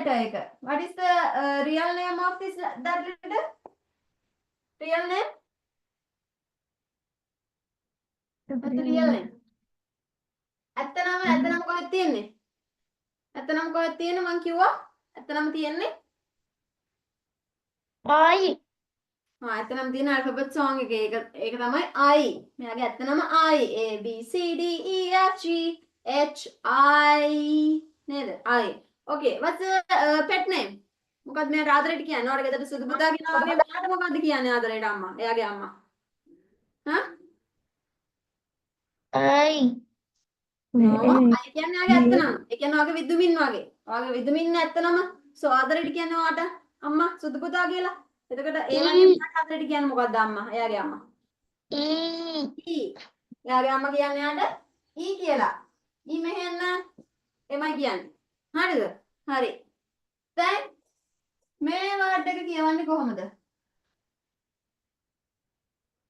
letter එක. What is the real name of this that letter? Real name? What's the real name? ඇත්තනම කොහෙද තියෙන්නේ? ඇත්තනම කොහෙද තියෙන්නේ මං කිව්වා? ඇත්තනම තියෙන්නේ? I. ඇත්තනම තියෙන alphabet song එකේ ඒක තමයි I. මෙයාගේ ඇත්තනම I. A B C D E F G H I නේද? I. Okay, what's the pet name? මොකක්ද මෙයාට ආදරේට කියන්නේ? ඔයාලා ගෙදර සුදු පුතා කියනවා වගේ මෙයාට මොකක්ද කියන්නේ ආදරේට අම්මා? එයාගේ අම්මා. හා? I. No, I කියන්නේ ආගේ ඇත්තනම. ඒ කියන්නේ ඔයාගේ විදුමින් වගේ. ඔයාගේ විදුමින් ඇත්තනම සෝ ආදරේට කියන්නේ ඔයාට අම්මා සුදු පුතා කියලා. එතකොට ඒ වගේ මෙයාට ආදරේට කියන්නේ මොකක්ද අම්මා? එයාගේ අම්මා. E. E. එයාගේ අම්මා කියන්නේ එයාට E කියලා. E මෙහෙන්න එමයි කියන්නේ. හරිද? හරි. දැන් මේ වර්ඩ් එක කියවන්නේ කොහොමද?